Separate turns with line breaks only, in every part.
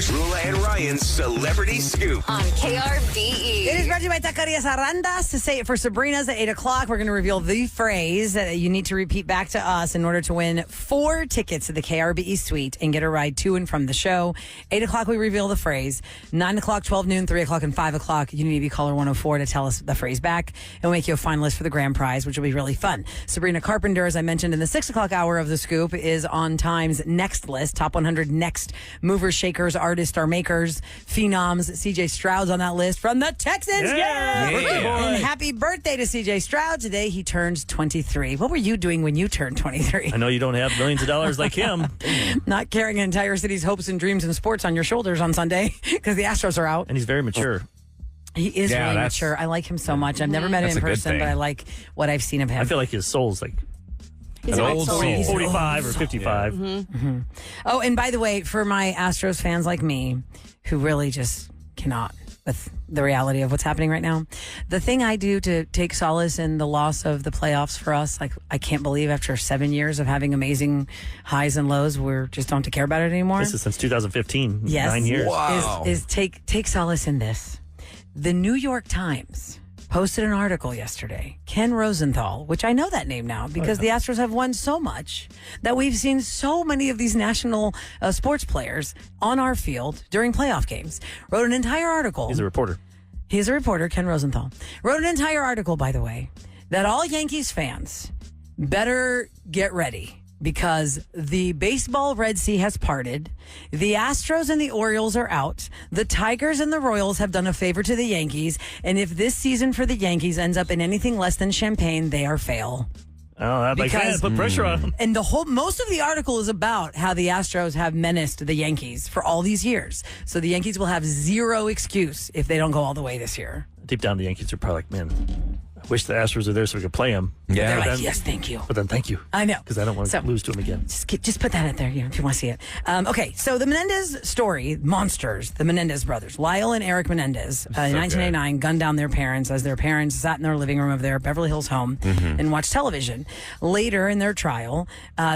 Roula and Ryan's Celebrity Scoop
on KRBE.
It is brought to you by Taquerias Arandas. To say it for Sabrina's at 8 o'clock, we're going to reveal the phrase that you need to repeat back to us in order to win 4 tickets to the KRBE suite and get a ride to and from the show. 8 o'clock, we reveal the phrase. 9 o'clock, 12 noon, 3 o'clock, and 5 o'clock, you need to be caller 104 to tell us the phrase back. And we'll make you a finalist for the grand prize, which will be really fun. Sabrina Carpenter, as I mentioned in the 6 o'clock hour of the scoop, is on Time's next list. Top 100 next movers, shakers, artists, or makers, phenoms. CJ Stroud's on that list from the Texans. And happy birthday to CJ Stroud. Today he turns 23. What were you doing when you turned 23?
I know you don't have millions of dollars like him.
Not carrying an entire city's hopes and dreams and sports on your shoulders on Sunday because the Astros are out.
And he's very mature.
He is really mature. I like him so much. I've never met him in person, but I like what I've seen of him.
I feel like his soul's like
He's
an
an
old
old soul.
45 or 55.
Oh, and by the way, for my Astros fans like me, who really just cannot with the reality of what's happening right now, the thing I do to take solace in the loss of the playoffs for us, like I can't believe after 7 years of having amazing highs and lows, we're just don't care about it anymore.
This is since 2015.
Yes.
9 years.
Wow.
Is take solace in this. The New York Times posted an article yesterday. Ken Rosenthal, which I know that name now because the Astros have won so much that we've seen so many of these national sports players on our field during playoff games. Wrote an entire article.
He's a reporter.
He's a reporter, Ken Rosenthal. Wrote an entire article, by the way, that all Yankees fans better get ready because the baseball Red Sea has parted. The Astros and the Orioles are out. The Tigers and the Royals have done a favor to the Yankees. And if this season for the Yankees ends up in anything less than champagne, they are fail.
Oh, that like that. Put pressure on him.
And most of the article is about how the Astros have menaced the Yankees for all these years. So the Yankees will have zero excuse if they don't go all the way this year.
Deep down, the Yankees are probably like, man, I wish the Astros were there so we could play them.
They're
Yeah.
like, yes, thank you.
But then thank you.
I know.
Because I don't want to lose to them again.
Just put that out there if you want to see it. Okay, so the Menendez story, monsters, the Menendez brothers, Lyle and Eric Menendez, in 1989, gunned down their parents as their parents sat in their living room of their Beverly Hills home and watched television. Later in their trial,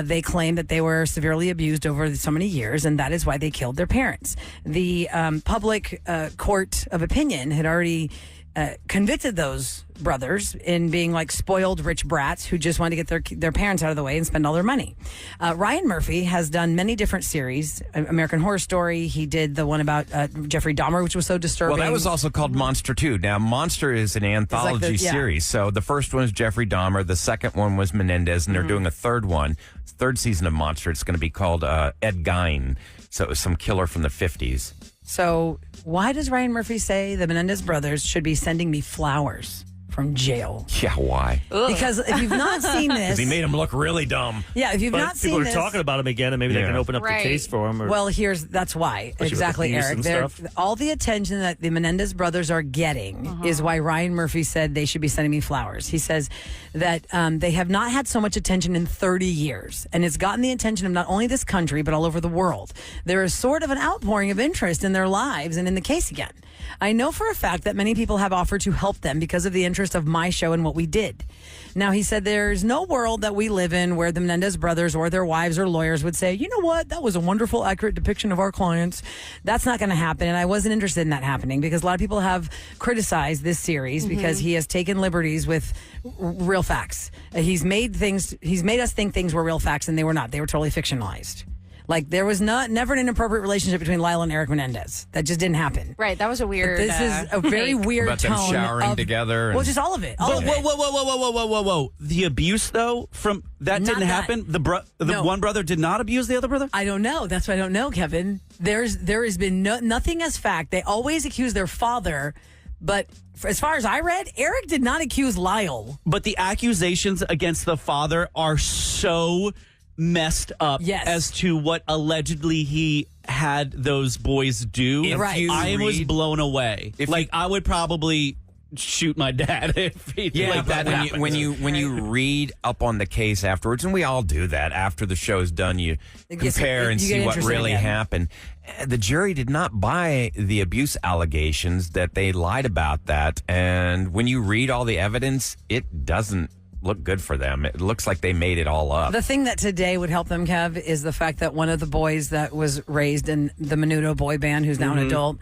they claimed that they were severely abused over so many years, and that is why they killed their parents. The public court of opinion had already convicted those brothers in being like spoiled rich brats who just wanted to get their parents out of the way and spend all their money. Ryan Murphy has done many different series. American Horror Story. He did the one about Jeffrey Dahmer, which was so disturbing.
Well, that was also called Monster 2. Now, Monster is an anthology series. So the first one was Jeffrey Dahmer. The second one was Menendez, and they're doing a third one. Third season of Monster. It's going to be called Ed Gein. So it was some killer from the 50s.
So why does Ryan Murphy say the Menendez brothers should be sending me flowers from jail?
Yeah, why?
Because if you've not seen this...
Because he made him look really dumb.
Yeah, if you've
But
not seen
people are
this...
talking about him again, and maybe they can open up the case for him. Or,
Well, that's why.
with
Exactly,
abuse
Eric.
and stuff.
All the attention that the Menendez brothers are getting is why Ryan Murphy said they should be sending me flowers. He says that they have not had so much attention in 30 years, and it's gotten the attention of not only this country, but all over the world. There is sort of an outpouring of interest in their lives and in the case again. I know for a fact that many people have offered to help them because of the interest of my show and what we did. Now, he said there's no world that we live in where the Menendez brothers or their wives or lawyers would say, you know what, that was a wonderful, accurate depiction of our clients. That's not going to happen, and I wasn't interested in that happening because a lot of people have criticized this series because he has taken liberties with real facts. He's made us think things were real facts, and they were not. They were totally fictionalized. Like, there was never an inappropriate relationship between Lyle and Eric Menendez. That just didn't happen.
Right, that was a weird.
This is a very weird
About
tone.
them showering together.
Well, just all of it.
Whoa. The abuse, though, from that
Not
didn't
that.
happen? The
No.
one brother did not abuse the other brother?
I don't know. That's what I don't know, Kevin. There has been nothing as fact. They always accuse their father, but as far as I read, Eric did not accuse Lyle.
But the accusations against the father are so messed up as to what allegedly he had those boys do. I was blown away. I would probably shoot my dad if he
but
that happened.
when you read up on the case afterwards, and we all do that after the show's done, you compare and see what really happened. The jury did not buy the abuse allegations, that they lied about that, and when you read all the evidence, it doesn't look good for them. It looks like they made it all up.
The thing that today would help them, Kev, is the fact that one of the boys that was raised in the Menudo boy band, who's now an adult,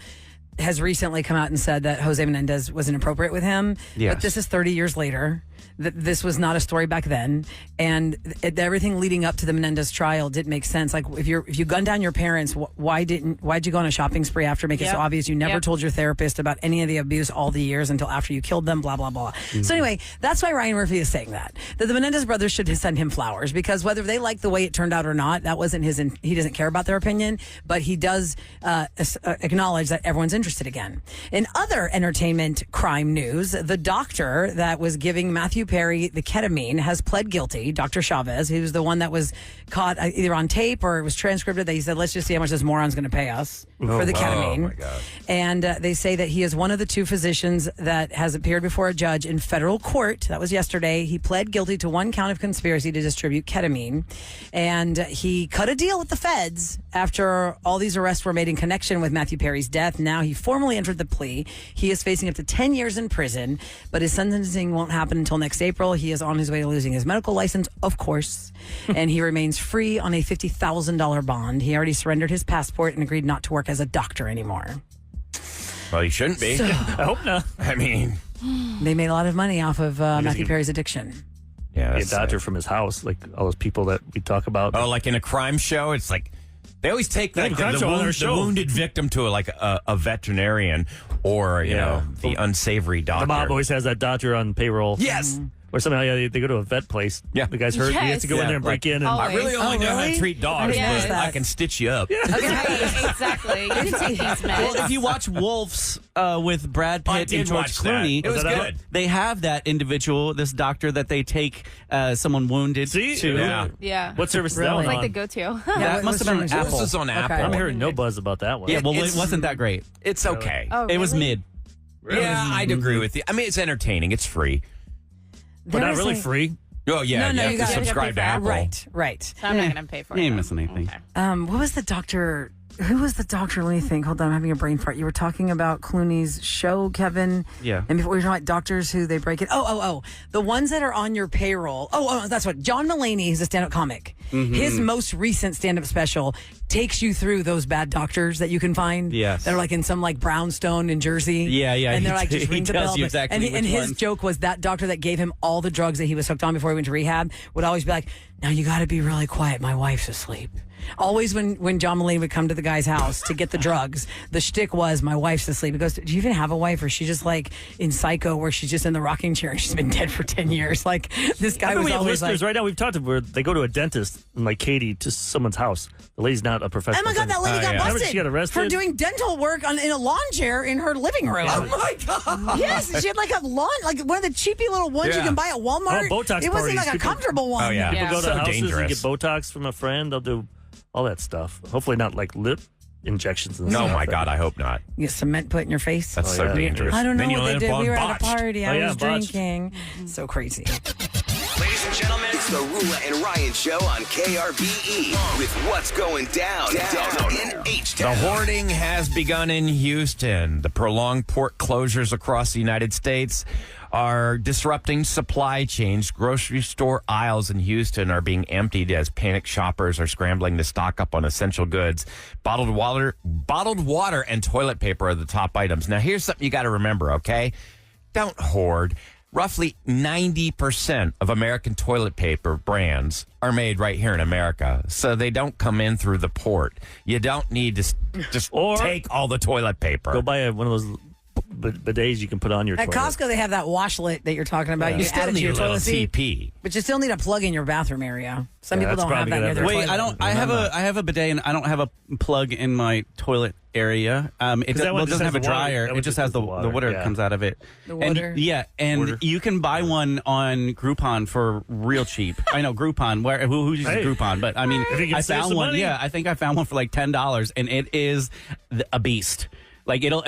has recently come out and said that Jose Menendez was inappropriate with him.
Yes.
But this is 30 years later. This was not a story back then, and everything leading up to the Menendez trial didn't make sense. Like if you gunned down your parents, why'd you go on a shopping spree after, make it so obvious you never told your therapist about any of the abuse all the years until after you killed them, blah blah blah. So anyway, that's why Ryan Murphy is saying that the Menendez brothers should send him flowers, because whether they like the way it turned out or not, that wasn't his. He doesn't care about their opinion, but he does acknowledge that everyone's interested again. In other entertainment crime news, the doctor that was giving Matthew Perry the ketamine has pled guilty. Dr. Chavez, who's the one that was caught either on tape or it was transcribed, that he said, let's just see how much this moron's going to pay us for the ketamine.
Oh my God.
And they say that he is one of the two physicians that has appeared before a judge in federal court. That was yesterday. He pled guilty to one count of conspiracy to distribute ketamine. And he cut a deal with the feds after all these arrests were made in connection with Matthew Perry's death. Now he formally entered the plea. He is facing up to 10 years in prison, but his sentencing won't happen until next April. He is on his way to losing his medical license, of course, and he remains free on a $50,000 bond. He already surrendered his passport and agreed not to work as a doctor anymore.
Well, he shouldn't be.
I hope not.
I mean,
they made a lot of money off of Matthew Perry's addiction.
Yeah,
Be a doctor from his house, like all those people that we talk about.
Oh, like in a crime show, it's like they always take like the wounded victim to a veterinarian or you know the unsavory doctor.
The mob always has that doctor on payroll.
Yes.
Or somehow they go to a vet place. Yeah. The guy's hurt. He has to go in there and break in. And
I really only know how to treat dogs, but I can stitch you up.
Right, exactly. You can take these meds.
Well, if you watch Wolves with Brad Pitt and George Clooney,
it was good.
They have that individual, this doctor that they take someone wounded to.
Yeah.
What service is that one
like
on?
the go-to.
That must have been Apple.
This is on Apple.
I'm hearing no buzz about that one.
Yeah, well, it wasn't that great.
It's okay.
Oh,
It was mid.
Really? Yeah, I'd agree with you. I mean, it's entertaining. It's free.
But not really free.
Oh, yeah.
No,
you have to subscribe to Apple.
Right.
So I'm not going to pay for it.
You ain't missing anything.
Okay.
What was the doctor? Who was the doctor? Let me think. Hold on, I'm having a brain fart. You were talking about Clooney's show, Kevin.
Yeah.
And before we were talking about doctors who they break it. Oh. The ones that are on your payroll. Oh, that's what. John Mulaney is a stand-up comic. Mm-hmm. His most recent stand-up special takes you through those bad doctors that you can find.
Yes.
That are like in some like brownstone in Jersey.
Yeah.
And they're like, just ring the bell. And his
one.
joke was that doctor that gave him all the drugs that he was hooked on before he went to rehab would always be like, now you got to be really quiet. My wife's asleep. Always when John Mulaney would come to the guy's house to get the drugs, the shtick was, my wife's asleep. He goes, do you even have a wife? Or is she just like in Psycho where she's just in the rocking chair and she's been dead for 10 years? Like this guy was always like...
Right now we've talked to where they go to a dentist and like Katie to someo's house. The lady's not a professional.
Oh my God, that lady got
Remember
busted
she got arrested
for doing dental work in a lawn chair in her living room.
Oh, my God.
Yes, she had like a lawn, like one of the cheapy little ones you can buy at Walmart.
Oh, Botox
it wasn't like a comfortable one.
Oh, yeah.
People go to
So
houses
dangerous.
and get Botox from a friend. They'll do all that stuff. Hopefully not like lip injections and stuff.
No, my God, I hope not.
You get cement put in your face.
That's so dangerous.
I don't know
Then
what
you'll
they
end
did.
up
We were
on
at a
botched.
party. I was
botched.
drinking. So crazy.
Ladies and gentlemen, it's the Roula and Ryan Show on KRBE with what's going down in H-Town.
The hoarding has begun in Houston. The prolonged port closures across the United States are disrupting supply chains. Grocery store aisles in Houston are being emptied as panicked shoppers are scrambling to stock up on essential goods. Bottled water and toilet paper are the top items. Now, here's something you got to remember, okay? Don't hoard. Roughly 90% of American toilet paper brands are made right here in America, so they don't come in through the port. You don't need to just take all the toilet paper.
Go buy one of those bidets you can put on your
At
toilet.
Costco, they have that washlet that you're talking about.
You
You
still
add it to
need
your
a little
toilet seat,
TP.
but you still need a plug in your bathroom area. Some people
that's
don't have
probably
that near
good
their
Wait,
toilet.
I don't. I have a bidet, and I don't have a plug in my toilet area. It
that one
doesn't
just
have a
has the water.
dryer.
That
It
one
just
just
has
has
the
the
water
water.
comes out of it.
The water?
And you can buy one on Groupon for real cheap. I know Groupon. Who uses
Hey.
Groupon? But I mean,
If you can
I
save
found
some
one.
money.
Yeah, I think I found one for like $10, and it is a beast. Like it'll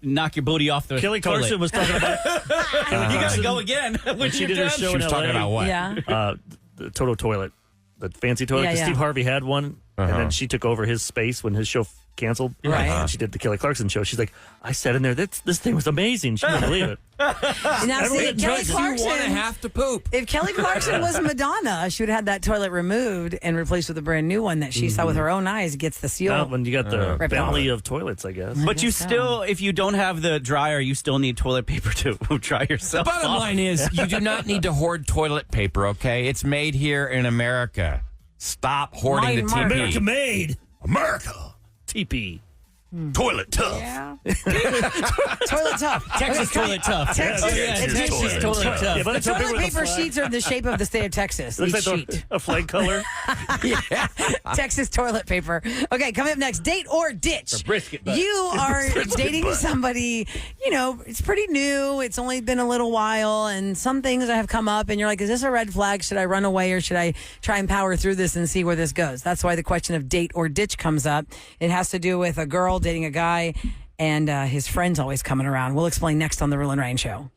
knock your booty off the
Kelly
toilet.
Clarkson was talking about.
You gotta go again when
she
you're
did her
done.
show
She
in
was talking
LA.
about what?
Yeah.
The Toto toilet, the fancy toilet.
Yeah,
'Cause
yeah.
Steve Harvey had one, and then she took over his space when his show canceled.
Right.
And she did the Kelly Clarkson show. She's like, I sat in there. This thing was amazing. She couldn't believe it.
Now, see, Kelly Clarkson,
you want to have to poop.
if Kelly Clarkson was Madonna, she would have had that toilet removed and replaced with a brand new one that she saw with her own eyes, gets the seal.
Now, when you got the
ripped
Bentley
off.
of toilets, I guess.
But you still, if you don't have the dryer, you still need toilet paper to dry yourself.
The bottom
off.
line is, you do not need to hoard toilet paper, okay? It's made here in America. Stop hoarding the TP.
America made. America. TP. Toilet tough.
Yeah. Toilet tough.
Texas toilet tough. Texas toilet tough.
Yeah, but
The
it's so big
toilet
with a
paper
flag.
sheets are the shape of the state of Texas.
Looks
Each
like
sheet.
a flag color.
Texas toilet paper. Okay, coming up next, date or ditch.
brisket butt.
You are dating
butt.
somebody, it's pretty new. It's only been a little while, and some things have come up, and you're like, is this a red flag? Should I run away, or should I try and power through this and see where this goes? That's why the question of date or ditch comes up. It has to do with a girl dating a guy, and his friends always coming around. We'll explain next on the Roula and Ryan Show.